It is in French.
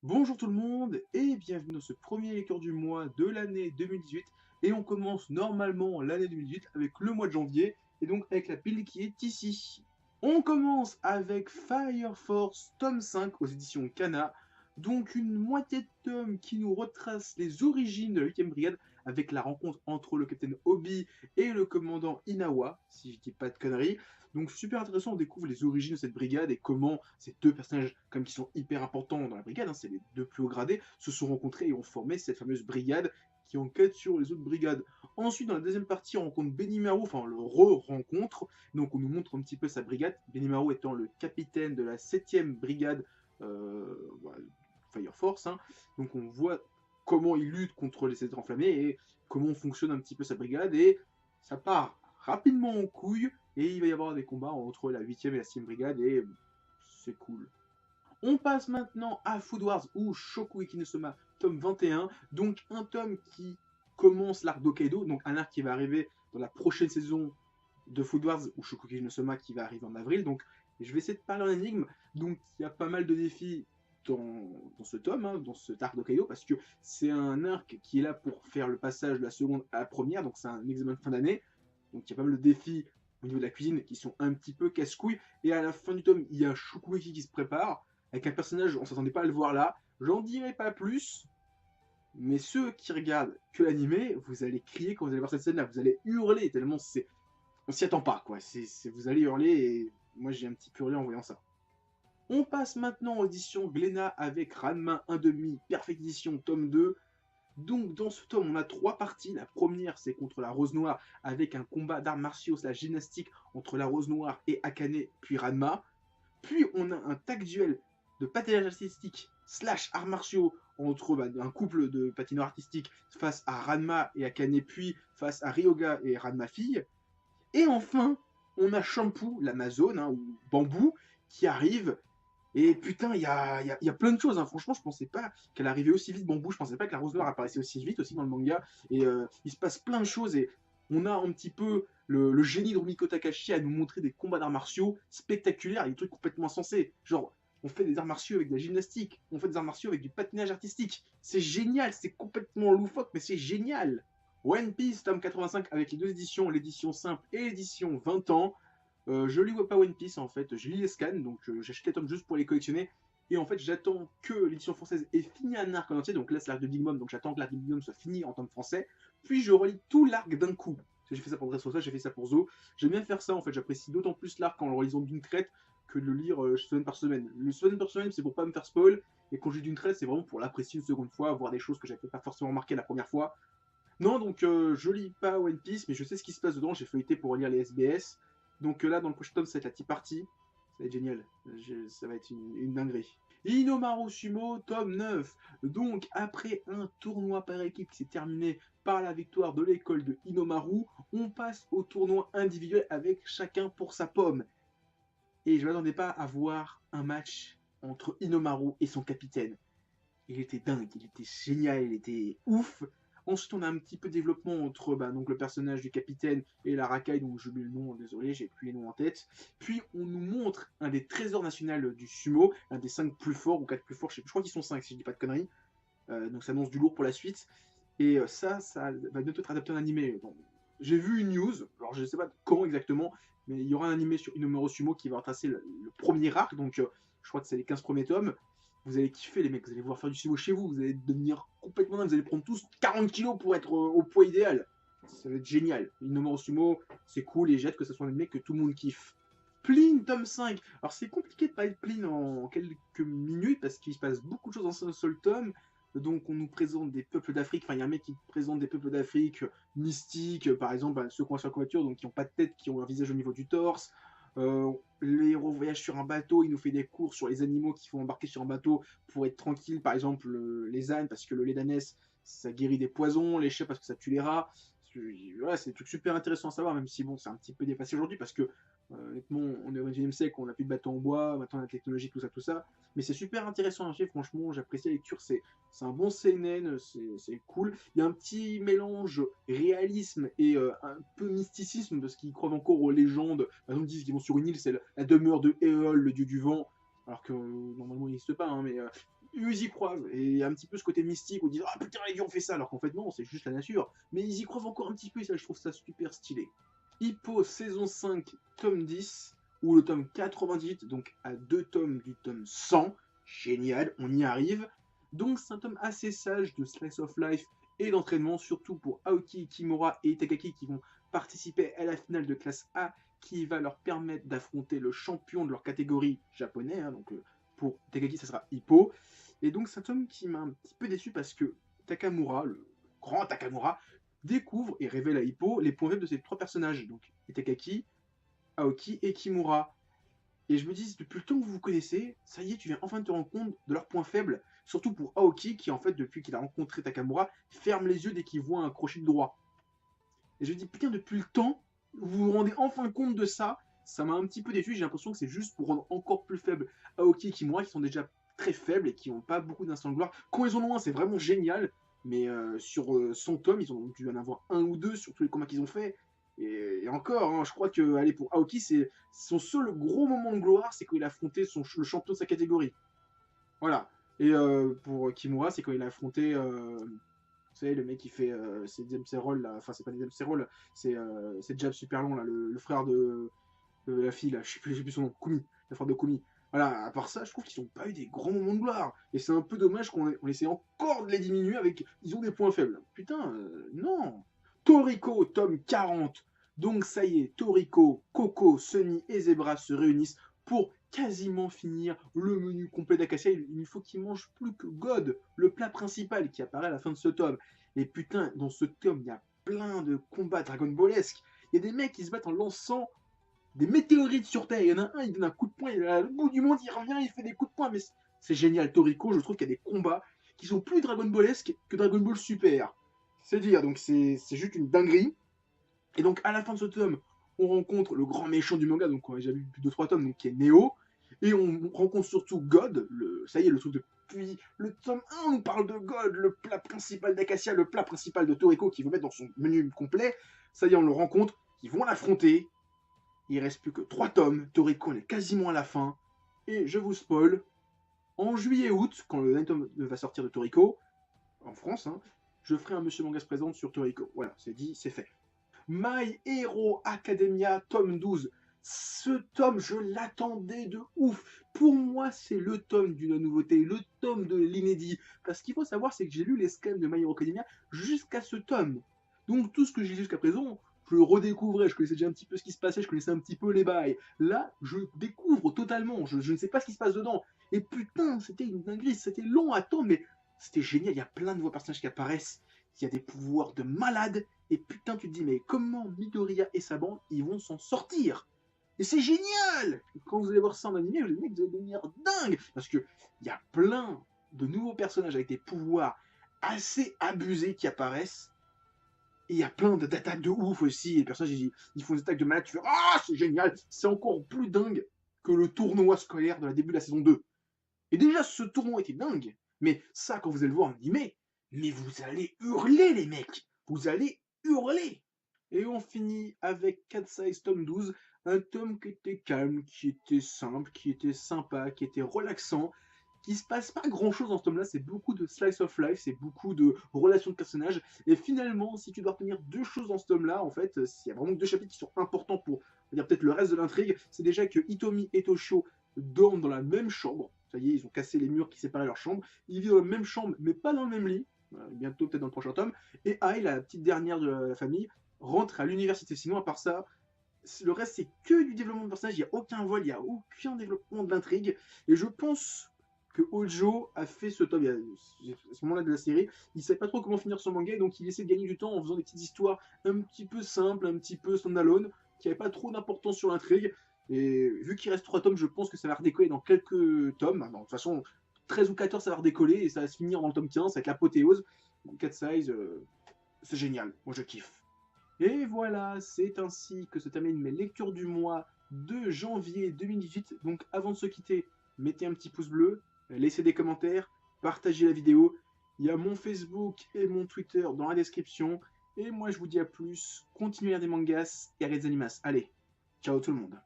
Bonjour tout le monde et bienvenue dans ce premier lecture du mois de l'année 2018 et on commence normalement l'année 2018 avec le mois de janvier et donc avec la pile qui est ici. On commence avec Fire Force tome 5 aux éditions Kana, donc une moitié de tome qui nous retrace les origines de la 8ème brigade avec la rencontre entre le capitaine Obi et le commandant Inawa, si je dis pas de conneries. Donc super intéressant, on découvre les origines de cette brigade et comment ces deux personnages, comme qui sont hyper importants dans la brigade, hein, c'est les deux plus hauts gradés, se sont rencontrés et ont formé cette fameuse brigade qui enquête sur les autres brigades. Ensuite, dans la deuxième partie, on rencontre Benimaru, enfin le re-rencontre, donc on nous montre un petit peu sa brigade, Benimaru étant le capitaine de la 7ème brigade voilà, Fire Force, hein. Donc on voit comment il lutte contre les êtres enflammés et comment fonctionne un petit peu sa brigade, et ça part rapidement en couille, et il va y avoir des combats entre la 8ème et la 6ème brigade, et c'est cool. On passe maintenant à Food Wars ou Shokugeki no Soma, tome 21, donc un tome qui commence l'arc d'Hokkaido, donc un arc qui va arriver dans la prochaine saison de Food Wars ou Shokugeki no Soma qui va arriver en avril, donc je vais essayer de parler en énigme, donc il y a pas mal de défis dans ce tome, hein, dans cet arc d'Hokkaido, parce que c'est un arc qui est là pour faire le passage de la seconde à la première, donc c'est un examen de fin d'année, donc il y a pas mal de défis au niveau de la cuisine qui sont un petit peu casse-couilles, et à la fin du tome, il y a Shokugeki qui se prépare, avec un personnage, on s'attendait pas à le voir là, j'en dirai pas plus, mais ceux qui regardent que l'animé, vous allez crier quand vous allez voir cette scène-là, vous allez hurler tellement c'est, on s'y attend pas, quoi. Vous allez hurler, et moi j'ai un petit peu hurlé en voyant ça. On passe maintenant aux éditions Glénat avec Ranma 1,5 Perfect Edition tome 2. Donc dans ce tome, on a trois parties. La première, c'est contre la Rose Noire, avec un combat d'arts martiaux, la gymnastique entre la Rose Noire et Akane, puis Ranma. Puis on a un tag duel de patinage artistique slash arts martiaux entre un couple de patineurs artistiques face à Ranma et Akane, puis face à Ryoga et Ranma fille. Et enfin, on a Shampoo, l'Amazone, hein, ou Bambou, qui arrive. Et putain, il y a plein de choses, hein. Franchement, je pensais pas qu'elle arrivait aussi vite, Bambou. Je pensais pas que la Rose Noire apparaissait aussi vite aussi dans le manga. Et il se passe plein de choses. Et on a un petit peu le génie de Rumiko Takashi à nous montrer des combats d'arts martiaux spectaculaires et des trucs complètement insensés. Genre, on fait des arts martiaux avec de la gymnastique, on fait des arts martiaux avec du patinage artistique. C'est génial, c'est complètement loufoque, mais c'est génial. One Piece, tome 85, avec les deux éditions, l'édition simple et l'édition 20 ans. Je lis pas One Piece en fait, je lis les scans, donc j'achète les tomes juste pour les collectionner. Et en fait, j'attends que l'édition française ait fini un arc en entier, donc là c'est l'arc de Big Mom, donc j'attends que l'arc de Big Mom soit fini en tome français. Puis je relis tout l'arc d'un coup. J'ai fait ça pour Dressrosa, j'ai fait ça pour Zo. J'aime bien faire ça en fait, j'apprécie d'autant plus l'arc en le relisant d'une traite que de le lire semaine par semaine. Le semaine par semaine, c'est pour pas me faire spoil, et quand je lis d'une traite, c'est vraiment pour l'apprécier une seconde fois, voir des choses que j'avais pas forcément remarquées la première fois. Non, donc je lis pas One Piece, mais je sais ce qui se passe dedans. J'ai feuilleté pour lire les SBS. Donc là, dans le prochain tome, ça va être la Tea Party. Ça va être génial. Ça va être une dinguerie. Inomaru Sumo, tome 9. Donc, après un tournoi par équipe qui s'est terminé par la victoire de l'école de Inomaru, on passe au tournoi individuel avec chacun pour sa pomme. Et je ne m'attendais pas à voir un match entre Inomaru et son capitaine. Il était dingue, il était génial, il était ouf. Ensuite, on a un petit peu de développement entre donc, le personnage du capitaine et la racaille, donc j'oublie le nom, désolé, j'ai plus les noms en tête. Puis, on nous montre un des trésors nationaux du sumo, un des 5 plus forts, ou 4 plus forts, je crois qu'ils sont 5 si je dis pas de conneries. Donc ça annonce du lourd pour la suite. Et ça va bientôt être adapté en animé. Bon, j'ai vu une news, alors je ne sais pas quand exactement, mais il y aura un animé sur Inomaru Sumo qui va retracer le premier arc, donc je crois que c'est les 15 premiers tomes. Vous allez kiffer les mecs, vous allez pouvoir faire du sumo chez vous, vous allez devenir complètement dingue, vous allez prendre tous 40 kilos pour être au poids idéal. Ça va être génial. Inomaru Sumo, c'est cool et j'ai hâte que ce soit un animé que tout le monde kiffe. Plin, tome 5. Alors c'est compliqué de parler de Plin en quelques minutes parce qu'il se passe beaucoup de choses dans un seul tome. Donc on nous présente des peuples d'Afrique, enfin il y a un mec qui présente des peuples d'Afrique mystiques, par exemple ceux qui ont sur la couverture, donc qui n'ont pas de tête, qui ont un visage au niveau du torse. Les héros voyagent sur un bateau, il nous fait des cours sur les animaux qu'il faut embarquer sur un bateau pour être tranquille, par exemple les ânes parce que le lait d'ânesse ça guérit des poisons, les chats parce que ça tue les rats. Voilà, c'est des trucs super intéressants à savoir, même si bon c'est un petit peu dépassé aujourd'hui parce que honnêtement on est au 21 siècle, on n'a plus de bateau en bois, maintenant la technologie, tout ça, tout ça. Mais c'est super intéressant à lire, franchement, j'apprécie la lecture, c'est un bon CNN, c'est cool. Il y a un petit mélange réalisme et un peu mysticisme, parce qu'ils croient encore aux légendes. Par exemple, ils disent qu'ils vont sur une île, c'est la demeure de Éole, le dieu du vent, alors que normalement il n'existe pas, hein, mais ils y croient. Et il y a un petit peu ce côté mystique où ils disent ah putain les dieux ont fait ça, alors qu'en fait non, c'est juste la nature. Mais ils y croient encore un petit peu et ça je trouve ça super stylé. Hippo saison 5 tome 10 ou le tome 98, donc à 2 tomes du tome 100. Génial, on y arrive. Donc c'est un tome assez sage de slice of life et d'entraînement, surtout pour Aoki, Kimura et Itakaki qui vont participer à la finale de classe A qui va leur permettre d'affronter le champion de leur catégorie japonais, hein, donc pour Itakaki ça sera Hippo. Et donc c'est un tome qui m'a un petit peu déçu parce que Takamura, le grand Takamura, découvre et révèle à Hippo les points faibles de ces 3 personnages, donc Itakaki, Aoki et Kimura. Et je me dis, depuis le temps que vous vous connaissez, ça y est, tu viens enfin te rendre compte de leurs points faibles, surtout pour Aoki, qui en fait, depuis qu'il a rencontré Takamura, ferme les yeux dès qu'il voit un crochet de droit. Et je me dis, putain, depuis le temps, vous vous rendez enfin compte de ça. Ça m'a un petit peu déçu, j'ai l'impression que c'est juste pour rendre encore plus faible Aoki et Kimura, qui sont déjà très faibles et qui n'ont pas beaucoup d'instants de gloire. Quand ils en ont un, c'est vraiment génial, mais sur 100 tomes, ils ont dû en avoir un ou deux sur tous les combats qu'ils ont fait. Et encore, hein, je crois que allez, pour Aoki, c'est son seul gros moment de gloire, c'est quand il a affronté le champion de sa catégorie. Voilà. Et pour Kimura, c'est quand il a affronté, vous savez, le mec qui fait ses Dempsey Roll, là. Enfin, c'est pas des Dempsey Roll, c'est Jab super long, là, le frère de la fille, là, je sais plus son nom, Kumi, le frère de Kumi. Voilà, à part ça, je trouve qu'ils n'ont pas eu des grands moments de gloire. Et c'est un peu dommage qu'on essaie encore de les diminuer avec. Ils ont des points faibles. Putain, non. Toriko, tome 40. Donc ça y est, Toriko, Coco, Sunny et Zebra se réunissent pour quasiment finir le menu complet d'Acacia. Il faut qu'ils mangent plus que God, le plat principal qui apparaît à la fin de ce tome. Et putain, dans ce tome, il y a plein de combats Dragon Ballesques. Il y a des mecs qui se battent en lançant des météorites sur Terre. Il y en a un, il donne un coup de poing, il est à le bout du monde, il revient, il fait des coups de poing. Mais c'est génial. Toriko, je trouve qu'il y a des combats qui sont plus Dragon Ballesques que Dragon Ball Super. C'est dire, donc c'est juste une dinguerie. Et donc à la fin de ce tome, on rencontre le grand méchant du manga, donc on a déjà vu plus de 3 tomes, donc qui est Neo. Et on rencontre surtout God, ça y est, le truc depuis le tome 1, on parle de God, le plat principal d'Acacia, le plat principal de Toriko, qui veut mettre dans son menu complet. Ça y est, on le rencontre, ils vont l'affronter. Il reste plus que 3 tomes, Toriko est quasiment à la fin. Et je vous spoil, en juillet-août, quand le dernier tome va sortir de Toriko, en France, hein, je ferai un Monsieur Manga se présente sur Toriko. Voilà, c'est dit, c'est fait. My Hero Academia, tome 12. Ce tome, je l'attendais de ouf. Pour moi, c'est le tome d'une nouveauté, le tome de l'inédit. Parce qu'il faut savoir, c'est que j'ai lu les scans de My Hero Academia jusqu'à ce tome. Donc tout ce que j'ai lu jusqu'à présent, je le redécouvrais. Je connaissais déjà un petit peu ce qui se passait, je connaissais un petit peu les bails. Là, je découvre totalement. Je ne sais pas ce qui se passe dedans. Et putain, c'était une dinguerie. C'était long à attendre, mais c'était génial. Il y a plein de nouveaux personnages qui apparaissent. Il y a des pouvoirs de malade. Et putain, tu te dis, mais comment Midoriya et sa bande, ils vont s'en sortir? Et c'est génial! Quand vous allez voir ça en animé, vous allez devenir dingue! Parce qu'il y a plein de nouveaux personnages avec des pouvoirs assez abusés qui apparaissent. Et il y a plein d'attaques de ouf aussi. Les personnages, ils font des attaques de malade. Tu fais, ah, c'est génial! C'est encore plus dingue que le tournoi scolaire de la début de la saison 2. Et déjà, ce tournoi était dingue. Mais ça, quand vous allez le voir en animé, mais vous allez hurler, les mecs! Vous allez hurler! Et on finit avec Cat Size tome 12, un tome qui était calme, qui était simple, qui était sympa, qui était relaxant, qui se passe pas grand chose dans ce tome là, c'est beaucoup de slice of life, c'est beaucoup de relations de personnages, et finalement, si tu dois retenir 2 choses dans ce tome là, en fait, il y a vraiment 2 chapitres qui sont importants pour dire peut-être le reste de l'intrigue, c'est déjà que Hitomi et Toshio dorment dans la même chambre, ça y est, ils ont cassé les murs qui séparaient leurs chambres, ils vivent dans la même chambre, mais pas dans le même lit, bientôt peut-être dans le prochain tome, et Ai, la petite dernière de la famille, rentre à l'université. Sinon, à part ça, le reste, c'est que du développement de personnage. Il n'y a aucun vol, il n'y a aucun développement de l'intrigue. Et je pense que Hojo a fait ce tome, à ce moment-là de la série, il ne savait pas trop comment finir son manga, donc il essaie de gagner du temps en faisant des petites histoires un petit peu simples, un petit peu standalone, qui n'avaient pas trop d'importance sur l'intrigue. Et vu qu'il reste 3 tomes, je pense que ça va redécoller dans quelques tomes. de toute façon, 13 ou 14, ça va redécoller et ça va se finir dans le tome 15, avec l'apothéose. Cat Size, c'est génial, moi je kiffe. Et voilà, c'est ainsi que se termine mes lectures du mois de janvier 2018. Donc avant de se quitter, mettez un petit pouce bleu, laissez des commentaires, partagez la vidéo. Il y a mon Facebook et mon Twitter dans la description. Et moi je vous dis à plus, continuez à lire des mangas et à lire des animas. Allez, ciao tout le monde.